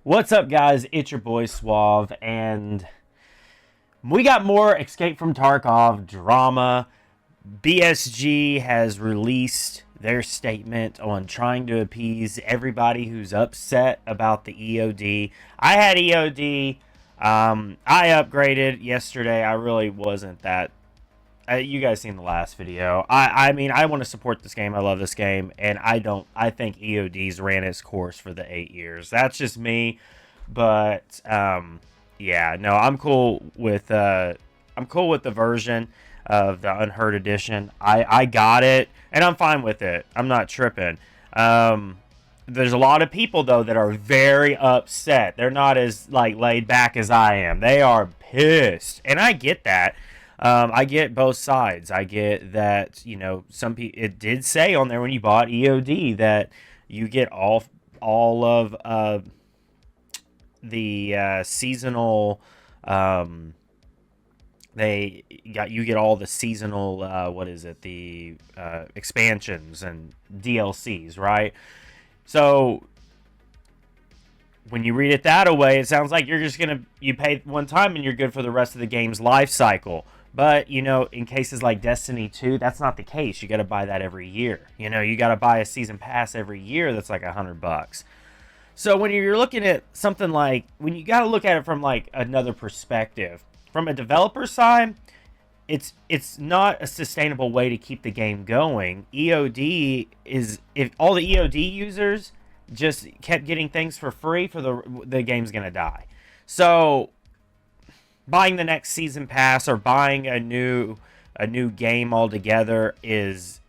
What's up, guys? It's your boy Suave, and we got more Escape from Tarkov drama. BSG has released their statement on trying to appease everybody who's upset about the EOD. I had EOD. I upgraded yesterday. I really wasn't that. You guys seen the last video. I mean, I want to support this game. I love this game, and I think EOD's ran its course for the 8 years. That's just me, but yeah, no, I'm cool with the version of the Unheard Edition. I got it, and I'm fine with it. I'm not tripping. There's a lot of people though that are very upset. They're not as laid back as I am. They are pissed, and I get that. I get both sides. I get that, some people, it did say on there when you bought EOD that you get all of the seasonal, you get all the seasonal, the expansions and DLCs, right? So when you read it that way, it sounds like you pay one time and you're good for the rest of the game's life cycle. But, in cases like Destiny 2, that's not the case. You got to buy that every year. You got to buy a season pass every year that's like $100. So when you're looking at something when you got to look at it from another perspective, from a developer side, it's not a sustainable way to keep the game going. EOD is, if all the EOD users just kept getting things for free, the game's going to die. So buying the next season pass or buying a new game altogether is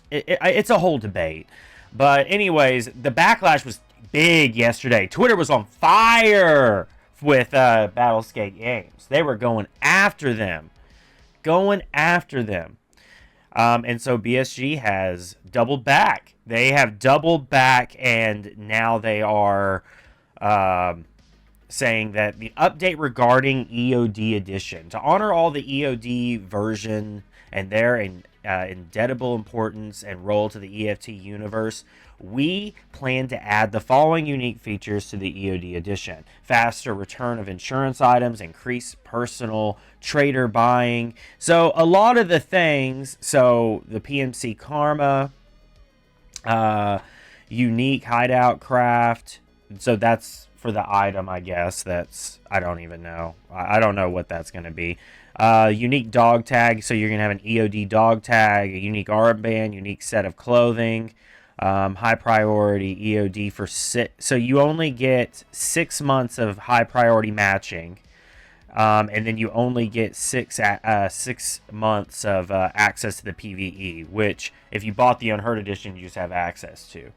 it's a whole debate. But anyways, the backlash was big yesterday. Twitter was on fire with Battlescape Games. They were going after them. And so BSG has doubled back. They have doubled back, and now they are saying that the update regarding EOD Edition, to honor all the EOD version and their indelible importance and role to the EFT universe, we plan to add the following unique features to the EOD Edition: faster return of insurance items, increased personal trader buying. So a lot of the things, so the PMC Karma, unique hideout craft, so that's for the item, I guess. I don't even know. I don't know what that's going to be. Unique dog tag, so you're going to have an EOD dog tag, a unique armband, unique set of clothing, high priority EOD for so you only get 6 months of high priority matching, and then you only get 6 months of access to the PvE, which if you bought the Unheard Edition, you just have access to.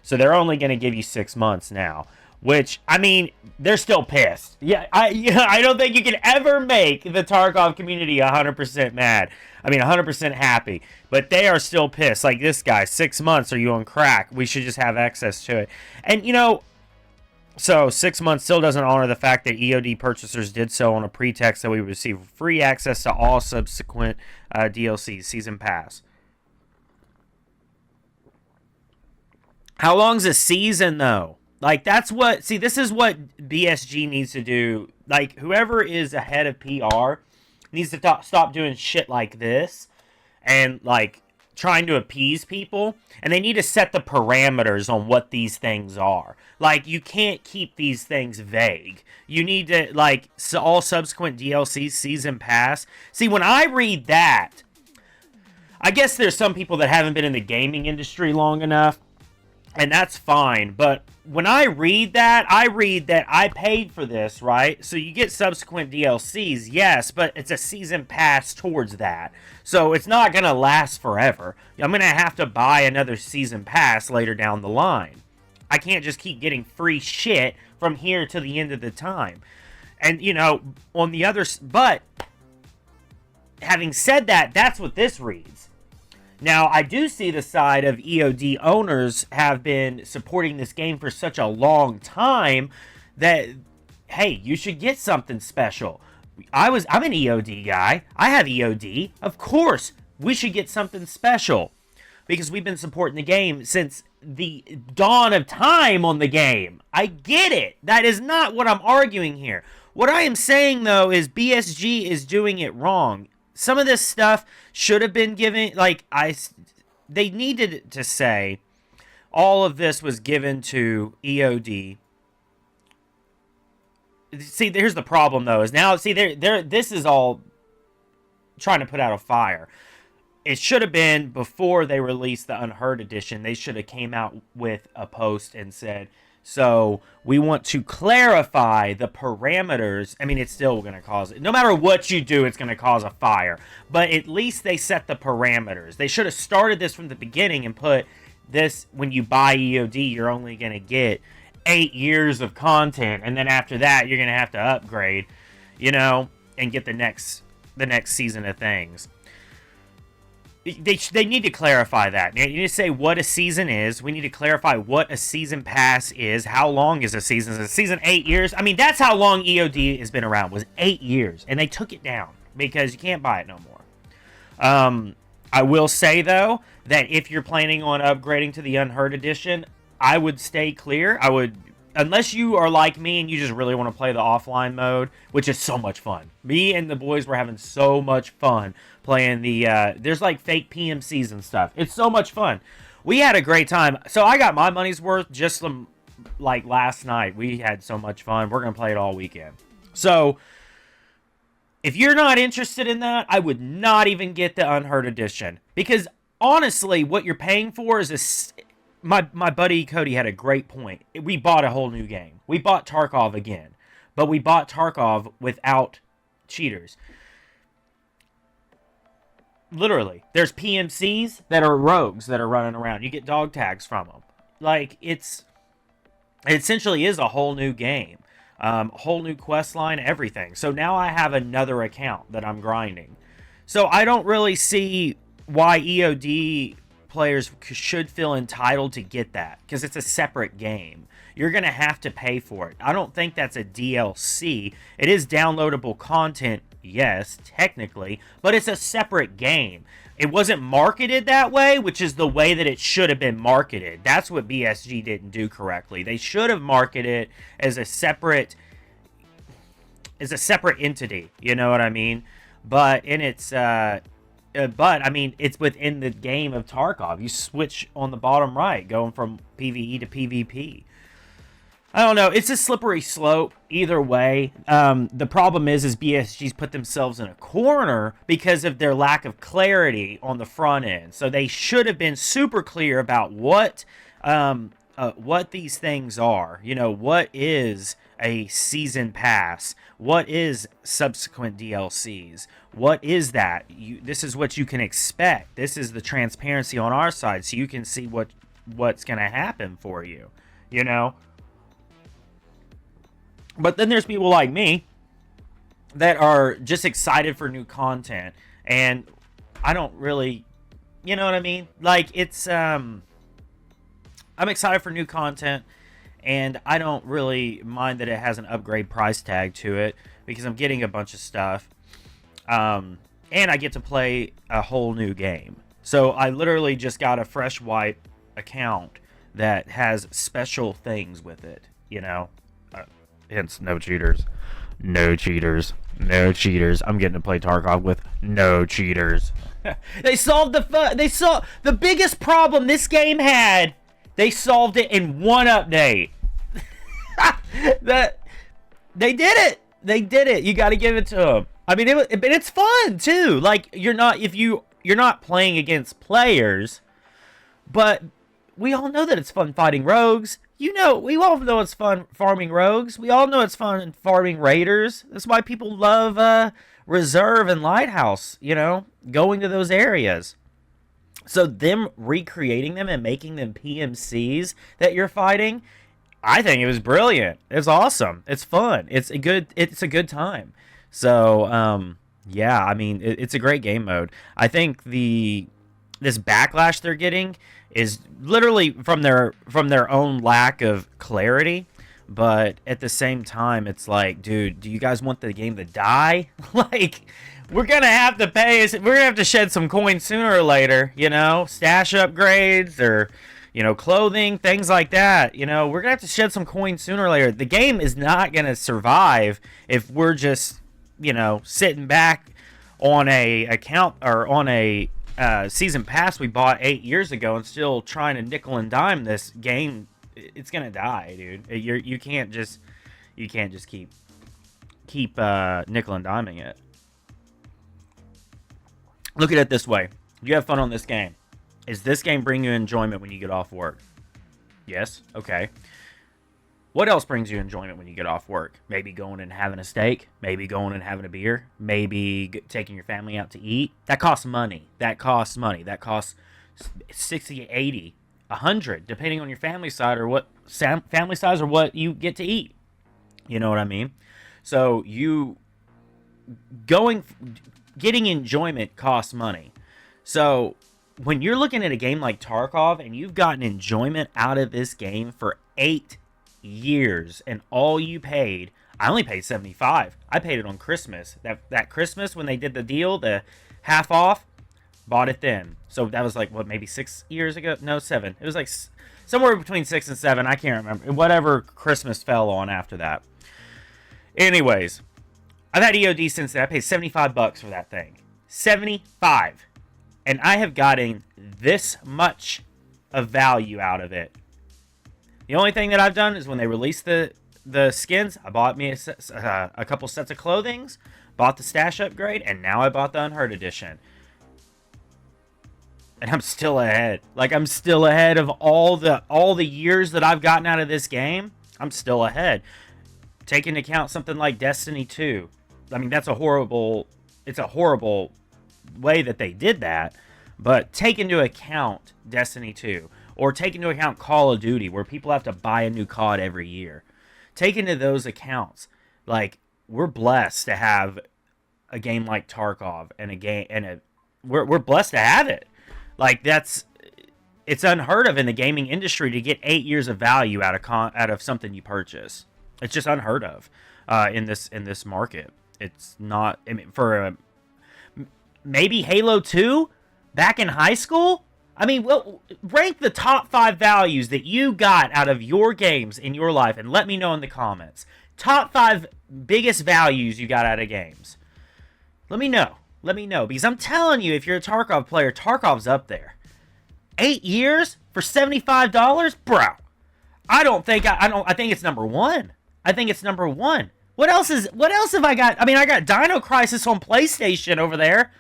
So they're only going to give you 6 months now. Which, I mean, they're still pissed. I don't think you can ever make the Tarkov community 100% mad. I mean, 100% happy. But they are still pissed. Like this guy, 6 months, are you on crack? We should just have access to it. And, so 6 months still doesn't honor the fact that EOD purchasers did so on a pretext that we would receive free access to all subsequent DLCs, Season Pass. How long's a season, though? This is what BSG needs to do. Whoever is ahead of PR needs to stop doing shit like this and, trying to appease people. And they need to set the parameters on what these things are. You can't keep these things vague. You need to, all subsequent DLCs, Season Pass. See, when I read that, I guess there's some people that haven't been in the gaming industry long enough, and that's fine, but when I read that I paid for this, right? So you get subsequent DLCs, yes, but it's a season pass towards that. So it's not going to last forever. I'm going to have to buy another season pass later down the line. I can't just keep getting free shit from here to the end of the time. And, on the other... But, having said that, that's what this reads. Now, I do see the side of EOD owners have been supporting this game for such a long time that, hey, you should get something special. I'm an EOD guy. I have EOD. Of course, we should get something special. because we've been supporting the game since the dawn of time on the game. I get it. That is not what I'm arguing here. What I am saying, though, is BSG is doing it wrong. Some of this stuff should have been given, they needed to say all of this was given to EOD. See, here's the problem, though, is now, see, this is all trying to put out a fire. It should have been before they released the Unheard Edition. They should have came out with a post and said, so we want to clarify the parameters. I mean, it's still going to cause it. No matter what you do, it's going to cause a fire. But at least they set the parameters. They should have started this from the beginning and put this, when you buy EOD, you're only going to get 8 years of content. And then after that, you're going to have to upgrade, and get the next season of things. They need to clarify that. They need to say what a season is. We need to clarify what a season pass is. How long is a season? Is a season 8 years? I mean, that's how long EOD has been around, was 8 years. And they took it down because you can't buy it no more. I will say, though, that if you're planning on upgrading to the Unheard Edition, I would stay clear. Unless you are like me and you just really want to play the offline mode, which is so much fun. Me and the boys were having so much fun playing there's like fake PMCs and stuff. It's so much fun. We had a great time. So I got my money's worth just last night. We had so much fun. We're going to play it all weekend. So if you're not interested in that, I would not even get the Unheard Edition. Because honestly, what you're paying for is my buddy Cody had a great point. We bought a whole new game. We bought Tarkov again. But we bought Tarkov without cheaters. Literally. There's PMCs that are rogues that are running around. You get dog tags from them. It essentially is a whole new game. Whole new quest line, everything. So now I have another account that I'm grinding. So I don't really see why EOD players should feel entitled to get that, because it's a separate game. You're going to have to pay for it. I don't think that's a DLC. It is downloadable content, yes, technically, but it's a separate game. It wasn't marketed that way, which is the way that it should have been marketed. That's what BSG didn't do correctly. They should have marketed it as a separate entity, you know what I mean? But it's within the game of Tarkov. You switch on the bottom right, going from PvE to PvP. I don't know. It's a slippery slope either way. The problem is BSG's put themselves in a corner because of their lack of clarity on the front end. So they should have been super clear about what these things are. What is a season pass? What is subsequent DLCs? What is that? This is what you can expect. This is the transparency on our side, so you can see what's going to happen for you. But then there's people like me that are just excited for new content, and I don't really, you know what I mean? I'm excited for new content, and I don't really mind that it has an upgrade price tag to it, because I'm getting a bunch of stuff, and I get to play a whole new game. So I literally just got a fresh wipe account that has special things with it, hence no cheaters. No cheaters. No cheaters. I'm getting to play Tarkov with no cheaters. They solved the biggest problem this game had. They solved it in one update. They did it. They did it. You got to give it to them. I mean, it's fun too. You're not playing against players, but we all know that it's fun fighting rogues. We all know it's fun farming rogues. We all know it's fun farming raiders. That's why people love Reserve and Lighthouse, going to those areas. So them recreating them and making them PMCs that you're fighting, I think it was brilliant. It's awesome. It's fun. It's a good time. So, yeah, I mean, it's a great game mode. I think this backlash they're getting is literally from their own lack of clarity, but at the same time, it's like, dude, do you guys want the game to die? we're gonna have to pay. We're gonna have to shed some coins sooner or later. You know, stash upgrades or clothing, things like that. We're gonna have to shed some coins sooner or later. The game is not gonna survive if we're just sitting back on a account or on a season pass we bought 8 years ago and still trying to nickel and dime this game. It's gonna die, dude. You can't just keep nickel and diming it. Look at it this way: you have fun on this game. Is this game bring you enjoyment when you get off work? Yes. Okay. What else brings you enjoyment when you get off work? Maybe going and having a steak. Maybe going and having a beer. Maybe taking your family out to eat. That costs money. That costs 60, 80, 100, depending on your family size or what you get to eat. You know what I mean? So getting enjoyment costs money. So when you're looking at a game like Tarkov and you've gotten enjoyment out of this game for 8 years and all you paid, I only paid $75. I paid it on Christmas. That Christmas when they did the deal, the half off, bought it then. So that was like, what, maybe 6 years ago? No, 7. It was like somewhere between 6 and 7. I can't remember. Whatever Christmas fell on after that. Anyways, I've had EOD since then. I paid $75 for that thing. 75. And I have gotten this much of value out of it. The only thing that I've done is when they released the skins, I bought me a couple sets of clothing, bought the stash upgrade, and now I bought the Unheard Edition. And I'm still ahead. Like, I'm still ahead of all the years that I've gotten out of this game. I'm still ahead. Take into account something like Destiny 2. I mean, it's a horrible way that they did that, but take into account Destiny 2, or take into account Call of Duty, where people have to buy a new COD every year. Take into those accounts, like, we're blessed to have a game like Tarkov we're blessed to have it. Like, it's unheard of in the gaming industry to get 8 years of value out of something you purchase. It's just unheard of in this market. It's not. I mean, maybe Halo 2 back in high school. I mean, well, rank the top 5 values that you got out of your games in your life, and let me know in the comments. Top 5 biggest values you got out of games. Let me know. Let me know, because I'm telling you, if you're a Tarkov player, Tarkov's up there. 8 years for $75, bro. I think it's number 1. I think it's number 1. What else have I got? I mean, I got Dino Crisis on PlayStation over there.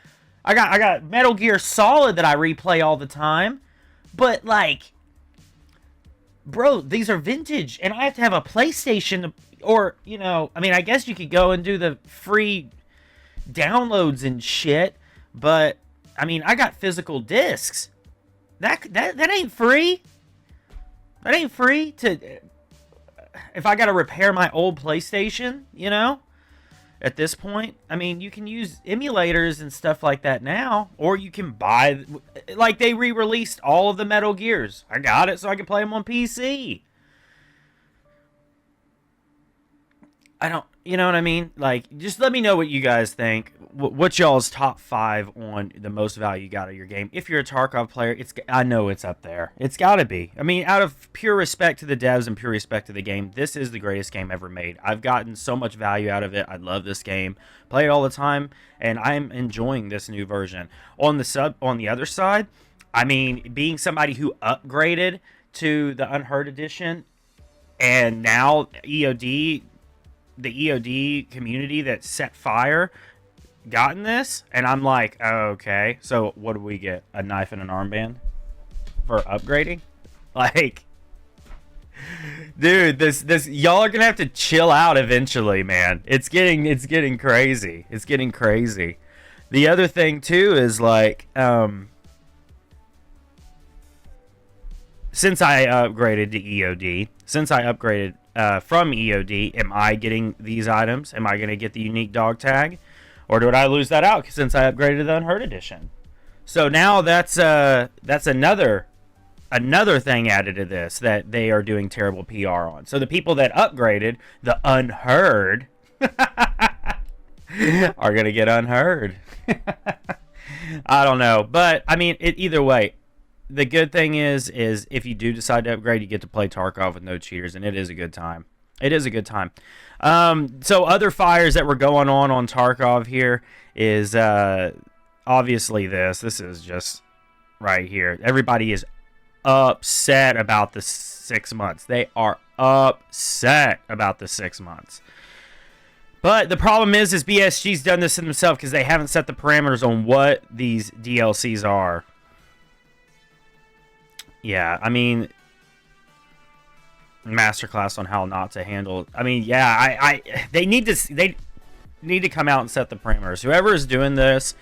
I got Metal Gear Solid that I replay all the time. But, like, bro, these are vintage, and I have to have a PlayStation, or, I mean, I guess you could go and do the free downloads and shit, but, I mean, I got physical discs. That ain't free. That ain't free to... If I got to repair my old PlayStation, at this point, I mean, you can use emulators and stuff like that now, or you can buy, like, they re-released all of the Metal Gears. I got it so I can play them on PC. You know what I mean? Like, just let me know what you guys think. What's y'all's top 5 on the most value you got out of your game? If you're a Tarkov player, I know it's up there. It's got to be. I mean, out of pure respect to the devs and pure respect to the game, this is the greatest game ever made. I've gotten so much value out of it. I love this game. Play it all the time, and I'm enjoying this new version. On the other side, I mean, being somebody who upgraded to the Unheard Edition, and now the EOD community that set fire gotten this, and I'm like, oh, okay, so what do we get? A knife and an armband for upgrading? Like, dude, this y'all are gonna have to chill out eventually, man. It's getting crazy. It's getting crazy. The other thing too is, like, since I upgraded to EOD, from EOD, am I getting these items? Am I going to get the unique dog tag? Or did I lose that out since I upgraded to the Unheard Edition? So now that's another thing added to this that they are doing terrible PR on. So the people that upgraded the Unheard are gonna get unheard. I don't know, but I mean, either way, the good thing is if you do decide to upgrade, you get to play Tarkov with no cheaters, and it is a good time. It is a good time. So other fires that were going on Tarkov here is obviously this. This is just right here. Everybody is upset about the 6 months. They are upset about the 6 months. But the problem is BSG's done this in themselves because they haven't set the parameters on what these DLCs are. Yeah, I mean, masterclass on how not to handle. I mean, yeah, they need to come out and set the parameters. Whoever is doing this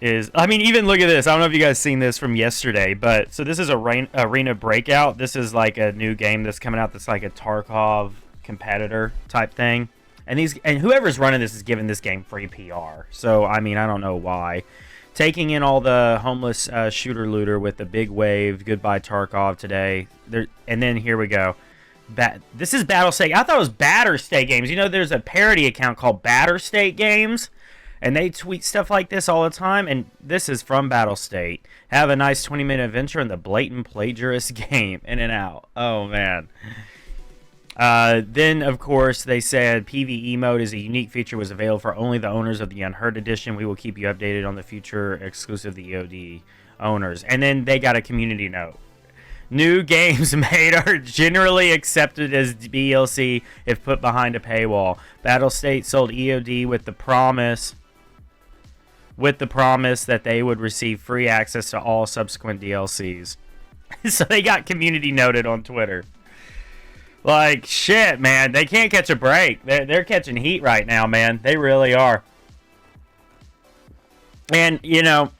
is, I mean, even look at this. I don't know if you guys seen this from yesterday, but so this is Arena Breakout. This is like a new game that's coming out that's like a Tarkov competitor type thing. And whoever's running this is giving this game free PR. So, I mean, I don't know why. Taking in all the homeless shooter looter with the big wave. Goodbye Tarkov today. And then here we go. This is Battle State. I thought it was Batter State Games. You know, there's a parody account called Batter State Games. And they tweet stuff like this all the time. And this is from Battle State. Have a nice 20-minute adventure in the blatant plagiarist game. In and out. Oh, man. Then, of course, they said PvE mode is a unique feature, was available for only the owners of the Unheard Edition. We will keep you updated on the future exclusive the EOD owners. And then they got a community note. New games made are generally accepted as DLC if put behind a paywall. Battlestate sold EOD with the promise that they would receive free access to all subsequent DLCs. So they got community noted on Twitter. Like, shit, man. They can't catch a break. They're catching heat right now, man. They really are. And, you know,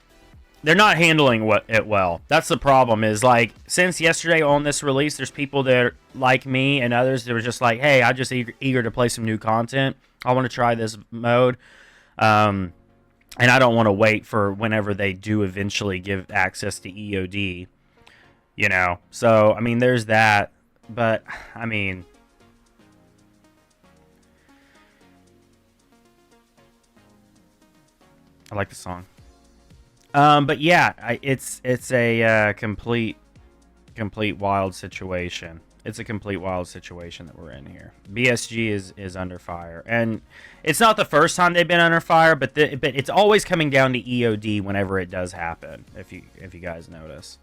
they're not handling it well. That's the problem is, like, since yesterday on this release, there's people that are like me and others that were just like, hey, I'm just eager to play some new content. I want to try this mode. And I don't want to wait for whenever they do eventually give access to EOD. You know? So, I mean, there's that. But, I mean, I like the song. But yeah, it's a complete wild situation. It's a complete wild situation that we're in here. BSG is under fire, and it's not the first time they've been under fire, but it's always coming down to EOD whenever it does happen. If you guys notice.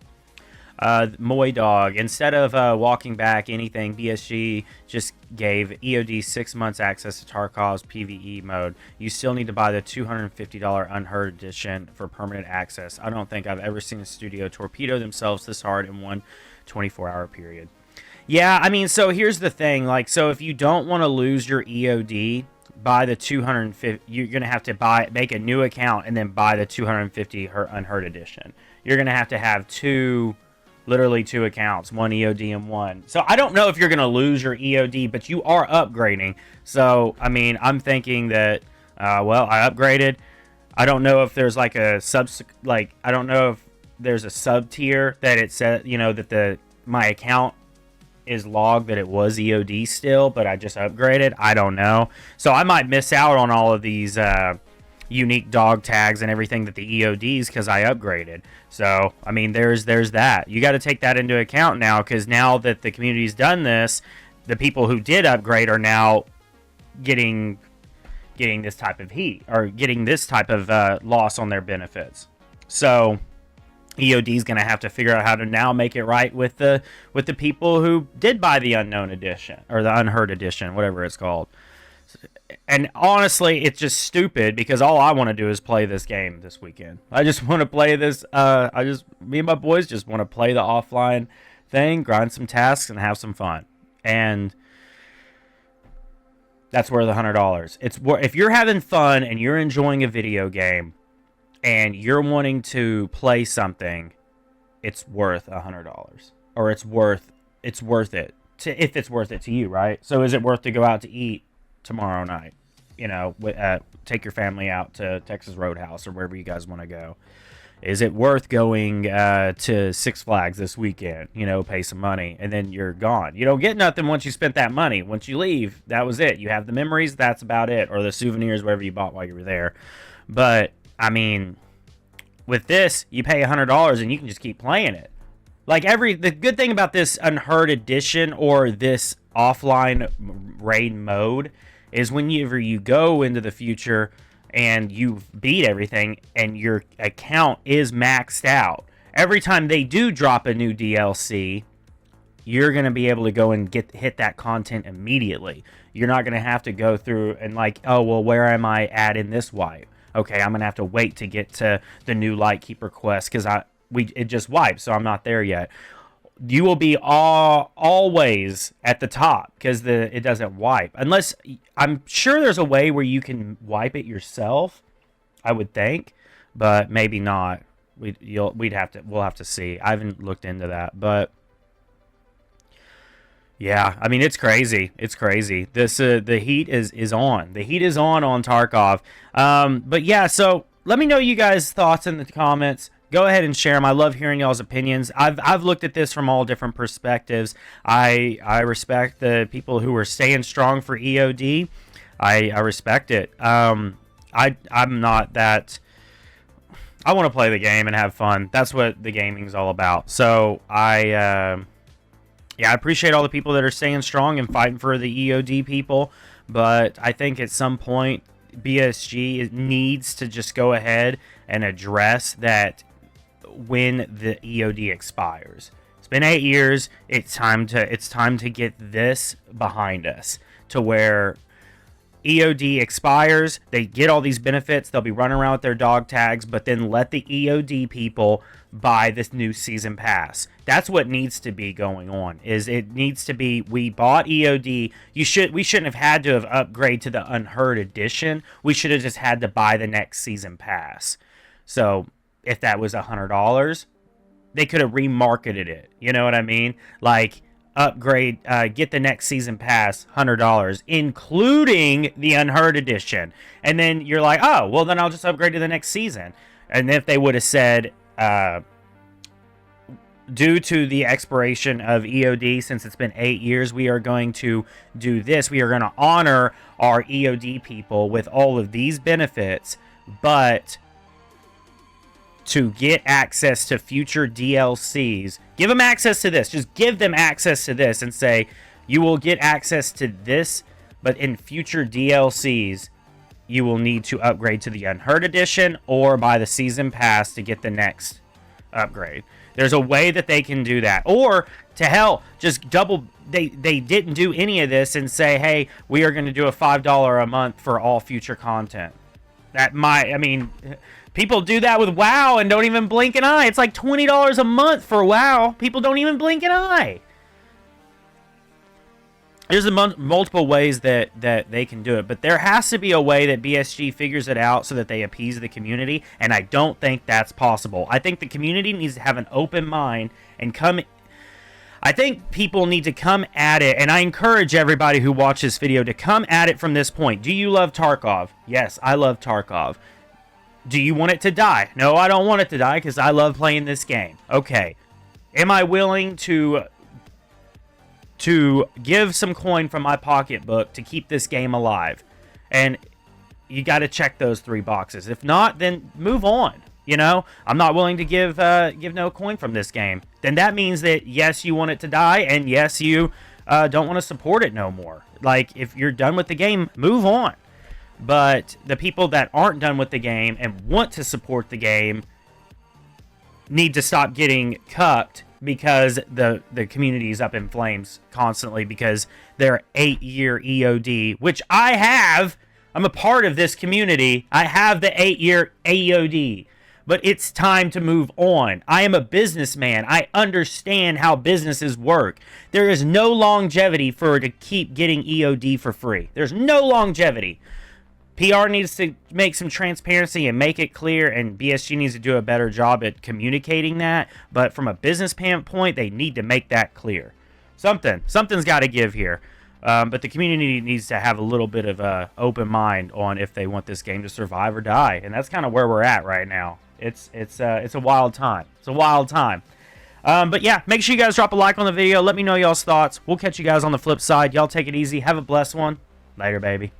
Moy Dog, instead of walking back anything, BSG just gave EOD 6 months access to Tarkov's PvE mode. You still need to buy the $250 Unheard Edition for permanent access. I don't think I've ever seen a studio torpedo themselves this hard in one 24-hour period. Yeah, I mean, so here's the thing. Like, so if you don't want to lose your EOD, buy the 250. You're gonna have to make a new account and then buy the 250 Unheard Edition. You're gonna have to have literally two accounts, one EOD and one. So I don't know if you're going to lose your EOD, but you are upgrading. So, I mean, I'm thinking that, well, I upgraded. I don't know if there's like I don't know if there's a sub tier that it said, you know, that my account is logged that it was EOD still, but I just upgraded. I don't know. So I might miss out on all of these, unique dog tags and everything that the EODs because I upgraded. So, I mean, there's that. You got to take that into account now because now that the community's done this, the people who did upgrade are now getting this type of heat or getting this type of loss on their benefits. So, EOD's going to have to figure out how to now make it right with the people who did buy the Unknown Edition or the Unheard Edition, whatever it's called. And honestly, it's just stupid because all I want to do is play this game this weekend. I just want to play this. Me and my boys just want to play the offline thing, grind some tasks, and have some fun. And that's worth $100. If you're having fun and you're enjoying a video game and you're wanting to play something, it's worth $100. Or it's worth it if it's worth it to you, right? So is it worth to go out to eat tomorrow night, you know, take your family out to Texas Roadhouse or wherever you guys want to go? Is it worth going to Six Flags this weekend? You know, pay some money, and then you're gone. You don't get nothing once you spent that money. Once you leave, that was it. You have the memories, that's about it, or the souvenirs, whatever you bought while you were there. But, I mean, with this, you pay $100 and you can just keep playing it. Like, the good thing about this Unheard Edition or this offline raid mode is whenever you go into the future and you beat everything and your account is maxed out, every time they do drop a new DLC, you're going to be able to go and hit that content immediately. You're not going to have to go through and like, oh, well, where am I at in this wipe? Okay, I'm going to have to wait to get to the new Lightkeeper quest because it just wiped, so I'm not there yet. You will be always at the top because it doesn't wipe. Unless, I'm sure there's a way where you can wipe it yourself, I would think, but maybe not. We'll have to see. I haven't looked into that, but yeah, I mean, it's crazy. It's crazy. This the heat is on. The heat is on Tarkov. But yeah, so let me know you guys' thoughts in the comments. Go ahead and share them. I love hearing y'all's opinions. I've looked at this from all different perspectives. I respect the people who are staying strong for EOD. I respect it. I'm not that. I want to play the game and have fun. That's what the gaming's all about. So I appreciate all the people that are staying strong and fighting for the EOD people. But I think at some point BSG needs to just go ahead and address that. When the EOD expires, it's been 8 years. It's time to get this behind us to where EOD expires. They get all these benefits. They'll be running around with their dog tags, but then let the EOD people buy this new season pass. That's what needs to be going on. It needs to be, we bought EOD. We shouldn't have had to have upgraded to the Unheard Edition. We should have just had to buy the next season pass. So if that was $100, they could have remarketed it. You know what I mean? Like, upgrade, get the next season pass, $100, including the Unheard Edition. And then you're like, oh, well, then I'll just upgrade to the next season. And if they would have said, due to the expiration of EOD, since it's been 8 years, we are going to do this. We are going to honor our EOD people with all of these benefits, but to get access to future DLCs, give them access to this. Just give them access to this and say, you will get access to this, but in future DLCs, you will need to upgrade to the Unheard Edition or buy the Season Pass to get the next upgrade. There's a way that they can do that. Or, to hell, just double... They didn't do any of this and say, hey, we are going to do a $5 a month for all future content. That might... I mean... People do that with WoW and don't even blink an eye. It's like $20 a month for WoW. People don't even blink an eye. There's multiple ways that they can do it, but there has to be a way that BSG figures it out so that they appease the community, and I don't think that's possible. I think the community needs to have an open mind and come... I think people need to come at it, and I encourage everybody who watches this video to come at it from this point. Do you love Tarkov? Yes, I love Tarkov. Do you want it to die? No, I don't want it to die because I love playing this game. Okay. Am I willing to give some coin from my pocketbook to keep this game alive? And you got to check those 3 boxes. If not, then move on. You know, I'm not willing to give no coin from this game. Then that means that, yes, you want it to die, and yes, you don't want to support it no more. Like, if you're done with the game, move on. But the people that aren't done with the game and want to support the game need to stop getting cucked because the community is up in flames constantly because their 8-year EOD, which I have. I'm a part of this community. I have the 8-year EOD. But it's time to move on. I am a businessman. I understand how businesses work. There is no longevity to keep getting EOD for free. There's no longevity. PR needs to make some transparency and make it clear, and BSG needs to do a better job at communicating that. But from a business standpoint, they need to make that clear. Something's got to give here. But the community needs to have a little bit of an open mind on if they want this game to survive or die. And that's kind of where we're at right now. It's a wild time. It's a wild time. But yeah, make sure you guys drop a like on the video. Let me know y'all's thoughts. We'll catch you guys on the flip side. Y'all take it easy. Have a blessed one. Later, baby.